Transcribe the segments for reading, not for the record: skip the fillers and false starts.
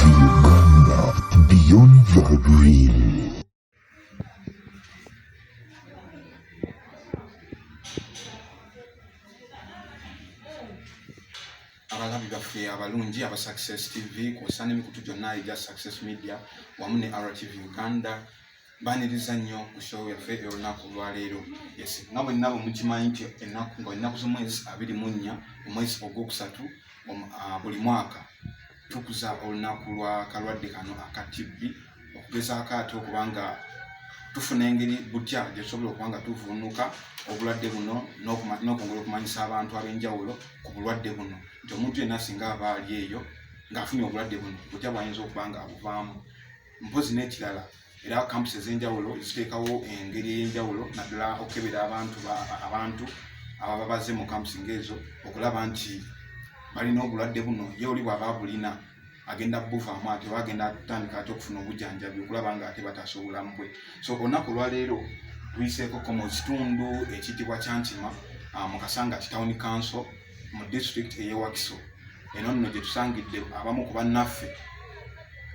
Uganda, beyond your dream. Abalabi baffe abalungi aba Success TV kw'ossa n'emikutu gyonna egya Success Media wamu ne RTV Uganda baaniriza nnyo ku show yaffe olunaku lwaleero. Yes, nga bwenna bwe mukimanyi nti ennaku z'omwezi 24 omwezi ogwokusatu buli mwaka tukuza olunaku lwa kalwadde kano aka TB okugezaako ate okubanga tufuna engeri butya gye tusobola okuba nga tuvvuunuka obulwadde buno n'okwongera okumanyisa abantu ab'enjawulo ku bulwadde buno nti omuntu yenna singa aba ali eyo ng'afunye obulwadde buno butya bw'ayinza okuba nga abuvaamu. Mpozi n'ekirala era kampusi ez'enjawulo ziteekawo engeri ey'enjawulo naddala okukebera abantu ababa bazze mu kampusi ng'ezo okulaba nti balina obulwadde buno ye oli bw'aba bulina agenda buvaamu ate bagenda kutandika ate okufuna obujjanjabi okulaba nga ate bataasa obulamu bwe. So olunaku olwaleero tuyiseeko mu kitundu ekiyitibwa Kyantima mu Kasangati Town Council mu district ey'e Wakiso. Eno nno gye tusangidde abamu ku bannaffe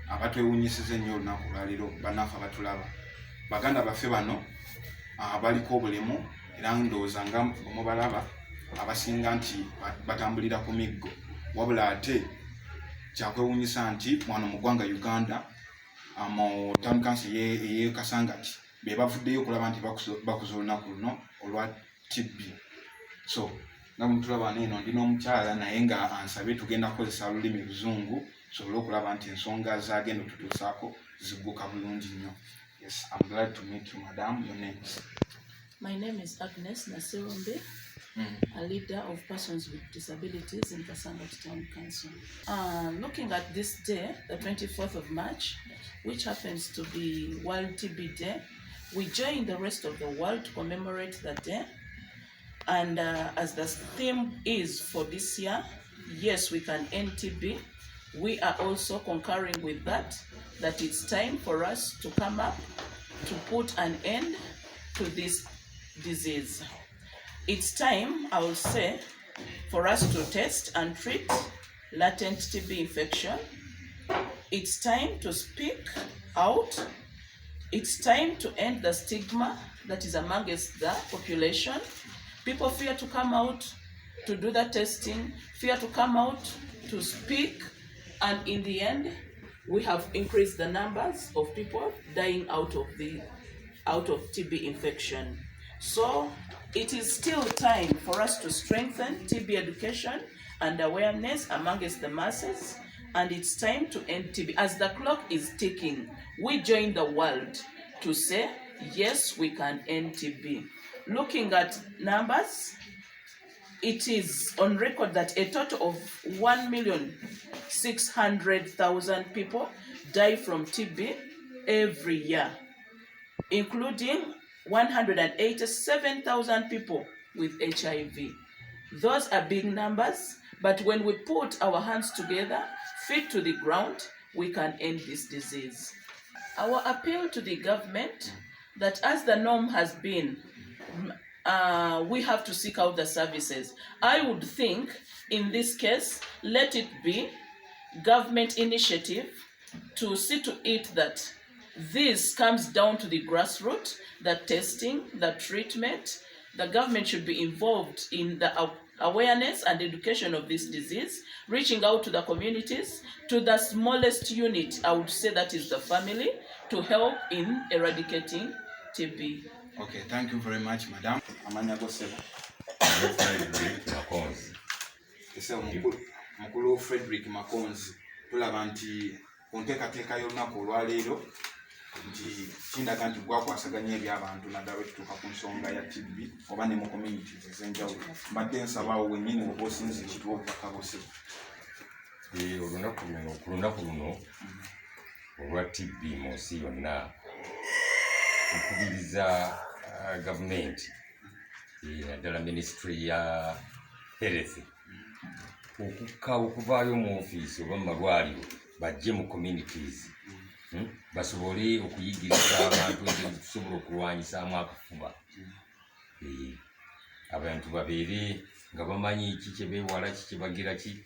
abatwewuunyisiza ennyo olunaku olwaleero, bannaffe abatulaba. Baganda baffe bano baliko obulemu era ndowooza nga omubalaba abasinga nti batambulira ku miggo, wabula ate kyakwewuunyisa nti wano mu ggwanga Uganda mu Town Council ey'e Kasangati be bavuddeyo okulaba nti bakuza olunaku luno olwa TB. So nga mutulaba neeno ndina omukyala naye nga ansabye tugenda kukozesa olulimi Luzungu tusobole okulaba nti ensonga zagenda otutuusaako zigguka bulungi nnyo. Yes, I'm glad to meet you, madam. Your name is? My name is Agnes Nasirumbi, a leader of persons with disabilities in Kasangati Town Council. Looking at this day, the 24th of March, which happens to be World TB Day, we join the rest of the world to commemorate that day. And as the theme is for this year, yes, we can end TB, we are also concurring with that it's time for us to come up to put an end to this disease. It's time, I will say, for us to test and treat latent TB infection. It's time to speak out. It's time to end the stigma that is amongst the population. People fear to come out to do the testing, fear to come out to speak, and in the end, we have increased the numbers of people dying out of TB infection. So it is still time for us to strengthen TB education and awareness amongst the masses, and it's time to end TB. As the clock is ticking, we join the world to say, yes, we can end TB. Looking at numbers, it is on record that a total of 1,600,000 people die from TB every year, including 187,000 people with HIV. Those are big numbers, but when we put our hands together, feet to the ground, we can end this disease. Our appeal to the government that as the norm has been, we have to seek out the services. I would think in this case, let it be government initiative to see to it that this comes down to the grassroots, the testing, the treatment. The government should be involved in the awareness and education of this disease, reaching out to the communities, to the smallest unit, I would say that is the family, to help in eradicating TB. Okay, thank you very much, madam. Amanya goseba. Mukulu Frederick Makonzi tulaba nti ku nteekateeka y'olunaku olwaleero nti kindaga nti gwakwasaganya eby'abantu naddala bwe tutuuka ku nsonga ya TB oba ne mu communities ez'enjawulo. Mbadde nsabaawo wennyini oba osinza ekituwa obubaka bwose. Ku lunaku luno olwa TB mu nsi yonna okubiriza gavumenti naddala ministry ya health okuvaayo mu ofiisi oba mu malwaliro bajje mu communities basobole okuyigiriza abantu engeri tusobola okulwanyisaamu akafuba. Abantu babeere nga bamanyi ki kye beewala, ki kye bagira ki,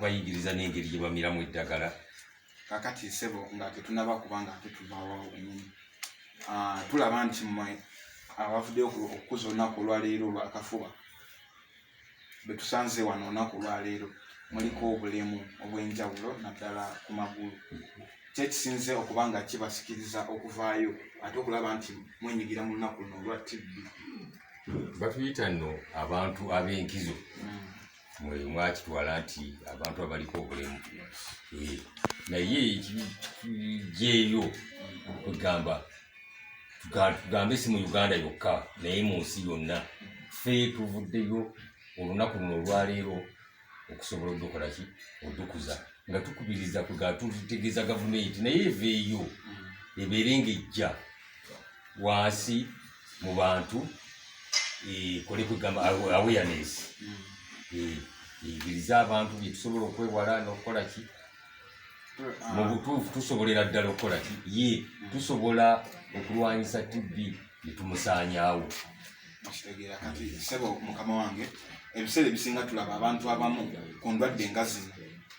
bayigiriza n'engeri gye bamiramu eddagala. Kakati sebo nga tetunaba kubanga tutubaawo wenyini. Tulaba nti abavuddeyo okukuza olunaku olwaleero olwakafuba betusanze wano olunaku olwaleero muliko obulemu obw'enjawulo naddala ku magulu. Kyekisinze okuba nga kibasikiriza okuvaayo ate okulaba nti mwenyigira mu lunaku luno olwa TB. Batuyita nno abantu ab'enkizo mwakitwala nti abantu abaliko obulemu. Naye kijeeyo kugamba tugambe si mu Uganda yokka naye mu nsi yonna ffe tuvuddeyo olunaku luno olwaleero okusobola odukola ki odukuza nga tukubiriza tutegeeza gavumenti naye eveeyo ebeere ng'ejja wansi mu bantu ekole kwegamba awareness, eyigiriza abantu bye tusobola okwewala n'okukola ki mu butuufu tusobolera ddala okukola ki tusobola okulwanyisa TB ne tumusaanyaawo. Kitegeera kati sebo mukama wange ebiseera ebisinga tulaba abantu abamu ku ndwadde nga zino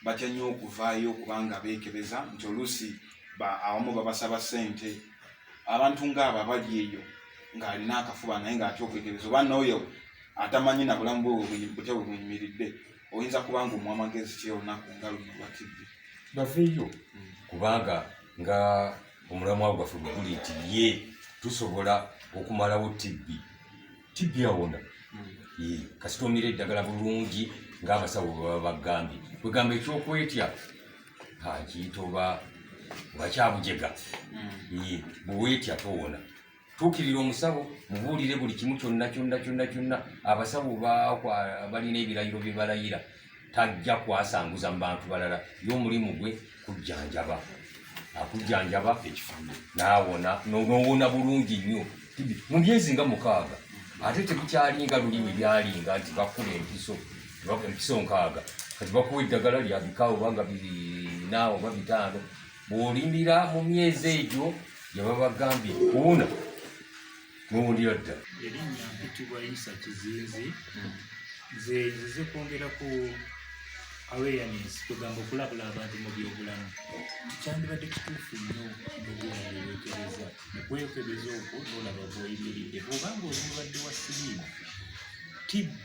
batya nnyo okuvaayo kubanga beekebeza nti oluusi awamu babasaba ssente. Abantu ng'abo abali eyo ng'alina akafuba naye ng'atya okwekebeza oba n'oyo atamanyi na bulamu bwe butya bwe buyimiridde oyinza kubanga omuwa amagezi ki olunaku nga luno lwa TB. Baveeyo kubanga nga omulamwa gwaffe bwe guli nti tusobola okumalawo TB awona. Kasita omira eddagala bulungi ng'abasawo baba bagambye kwegamba ekyokwetya kiyita oba kyabujega. Bweweetya towona. Tuukirira omusawo mubuulire buli kimu kyonna abasawo balina ebirayiro bye balayira tajja kwasanguza mu bantu balala y'omulimu gwe kujjanjaba. Akujjanjaba n'awona n'owona bulungi nnyo mu myezi nga 6 ate tebikyalinga luli we byalinga nti bakuba empiso 6 kati bakuwa eddagala lya bikaawo banga 4 oba 5 bw'olindira mu myezi egyo yaba bagambye kuwona n'owulira dda. Erinnya mpitibwa Isa Kizinzi. Nze kwongera ku awareness kugamba okulabula abantu mu byobulamu kyandibadde kituufu nnyo n'obeera neweekebeza mukwekebeza okwo n'olaba bw'oyimiridde bw'obanga oli mulwadde wa siriimu TB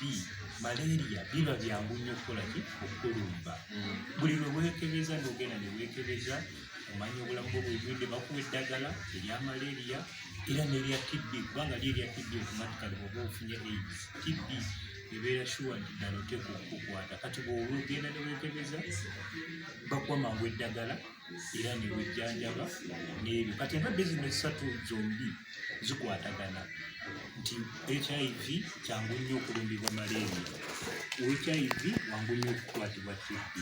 malaria biba byangu nnyo okukola ki okukulumba. Buli lwe weekebeza n'ogenda neweekebeza omanya obulamu bwo bwebwidde bakuwa eddagala erya malaria era n'erya TB kubanga lyerya TB automatically bw'oba ofunye AIDS TB ebeera shuwa nti ddala oteeka okukukwata. Kati bw'oba ogenda neweekebeza bakuwa mangu eddagala era newejjanjaba n'ebyo. Kati endwadde zino 3 zombi zikwatagana nti HIV kyangu nnyo okulumbibwa malaria, HIV wangu nnyo okukwatibwa TB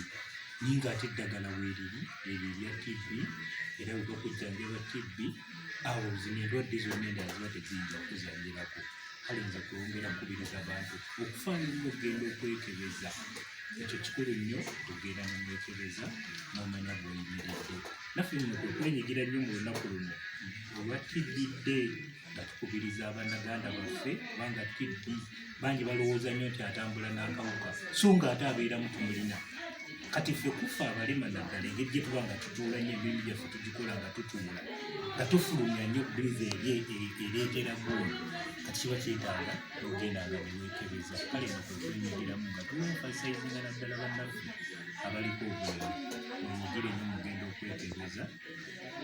naye ng'ate eddagala weeriri eryo erya TB era wekakujjanjaba TB awo zino endwadde zonna endala ziba teziyinza kuzanjirako. Kale nze kwongera kukubiriza abantu okufaayo nnyo okugenda okwekebeza. Ekyo kikulu nnyo ogenda nomwekebeza n'omanya bw'oyimiridde. Naffe nno kwenyigira nnyo mu lunaku luno olwa TB Day nga tukubiriza abannaganda baffe kubanga TB bangi balowooza nnyo nti atambula n'akawuka so ng'ate abeeramu tumulina. Kati ffe kufa abalema naddala engeri gye tuba nga tutuula nnyo emirimu gyaffe tugikola nga tutuula nga tufulumya nnyo okubiriza ereetera gundi. Kati kiba kyetaaga ogenda nga neweekebeza. Kale nga kwenyigiramu nga tuwemfasaizinga naddala bannaffe abaliko obulemu mwenyigire nnyo mugenda okwekebeza.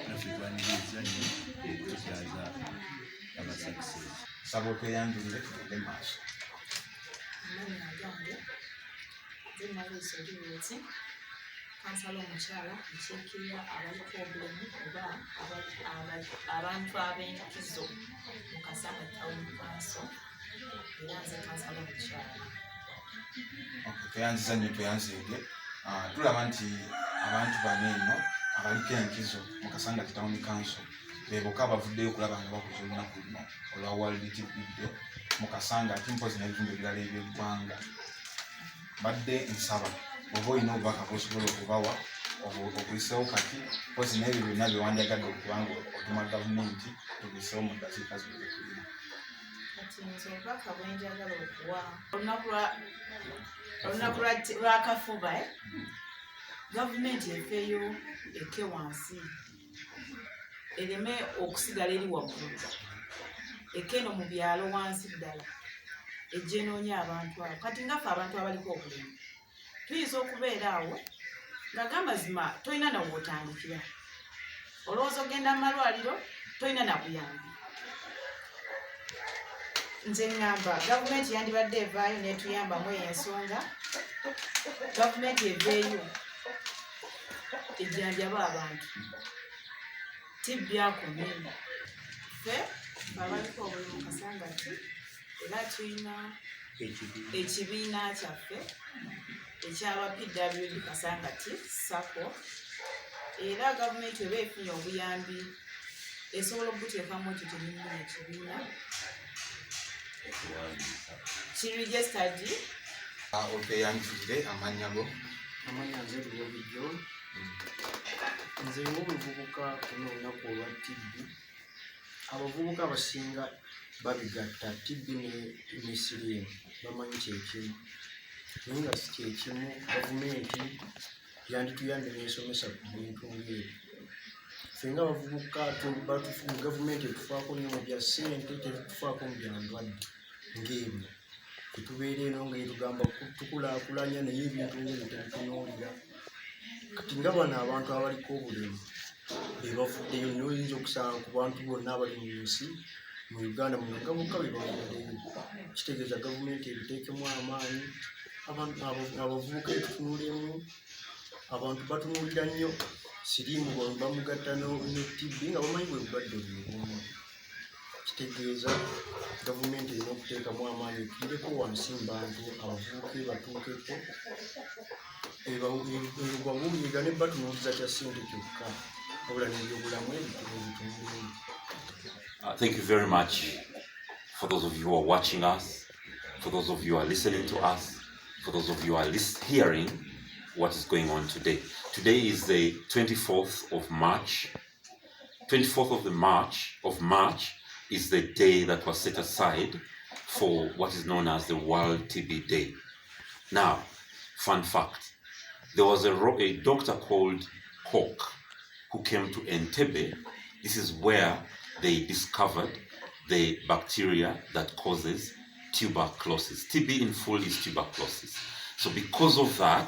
Naffe twaniriza nnyo okutukyaza abasakisezi. Saba otweyanjulire tutudde maaso. Kansala omukyala nkiikirira abaliko obulemu oba abantu ab'enkizo mu Kasangati Town Council era nze kansala omukyala. Tweyanziza nnyo tweyanziridde. Tulaba nti abantu bano eno abaliko enkizo mu Kasangati Town Council beboka abavuddeyo okulaba nga bakuza olunaku luno olwa World TB Day mu Kasangati mpozi n'ebitundu ebirala eby'eggwanga. Badde nsaba oba olina obubaka bw'osobola okubawa obuyiseewo kati mpozi n'ebyo byonna bye wandyagadde okubanga otuma gavumenti tubiseewo mu ddakiika zino tulina. kati nze obubaka bwe njagala okuwa olunaku lwakafuba gavumenti efeeyo ekke wansi ereme okusigala eri waggulu ekke eno mu byalo wansi ddala ejja enoonya abantu abo kati ngaffe abantu abaliko obulemu tuyinza okubeera awo ng'amazima tolina nawootandikira olowooza ogenda mu malwaliro tolina nabuyambi nze ŋŋamba gavumenti yandibadde evaayo netuyambamu ensonga gavumenti eveeyo ejjanjaba abantu tibyakome ffe abaliko obulemu Kasangati era tulina ekibiina kyaffe ekyaba PWD Kasangati Sako era gavumenti eba efunye obuyambi esobola okuteekamu ekyo tenyinina ekibiina kiregistered oteyanjulire amannya go. Amannya nze Lubobijjo. Nze ng'omuvubuka kuno olunaku olwa TB, abavubuka abasinga babigatta TB ne siriimu bamanyi kyekimu naye nga si kyekimu. Gavumenti yandituyambye n'esomesa ku bintu ng'ebyo. Ffe nga abavubuka gavumenti etufaako nnyo mu bya ssente, tetufaako mu bya ndwadde ng'ebyo. Tetubeera eno nga etugamba tukulaakulanya naye ebintu ng'ebyo tebitunuulira. Kati nga bano abantu abaliko obulemu be bavuddeyo naye oyinza okusanga ku bantu bonna abali mu nsi mu Uganda mu nga bokka be bavuddeyo. Kitegeeza gavumenti ebiteekemu amaanyi, abavubuka etutunuulemu, abantu batunuulira nnyo siriimu bamugatta ne TB nga bamanyi bwe bulwadde obumu. Kitegeeza gavumenti erina okuteekamu amaanyi etuireko wansi mu bantu abavubuka batuukeko babuuliriza ne batunuuliza kya ssente kyokka wabula n'ebyobulamu ebitunuulemu. Thank you very much for those of you who are watching us, for those of you who are listening to us, for those of you who are hearing what is going on today. Today is the 24th of March. 24th of March is the day that was set aside for what is known as the World TB Day. Now, fun fact, there was a doctor called Koch who came to Entebbe. This is where they discovered the bacteria that causes tuberculosis. TB in full is tuberculosis. So because of that,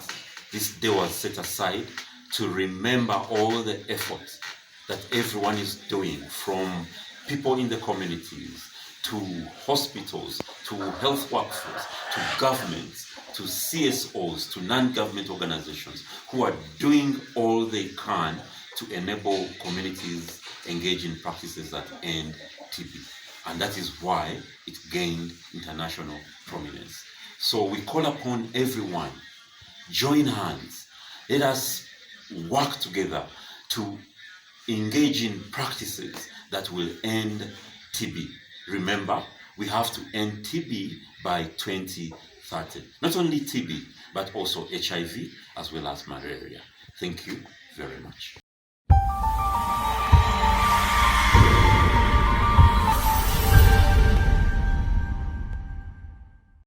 this day was set aside to remember all the effort that everyone is doing, from people in the communities, to hospitals, to health workforce, to governments, to CSOs, to non-government organizations who are doing all they can to enable communities engage in practices that end TB. And that is why it gained international prominence. So we call upon everyone, join hands, let us work together to engage in practices that will end TB. Remember, we have to end TB by 2030. Not only TB, but also HIV as well as malaria. Thank you very much.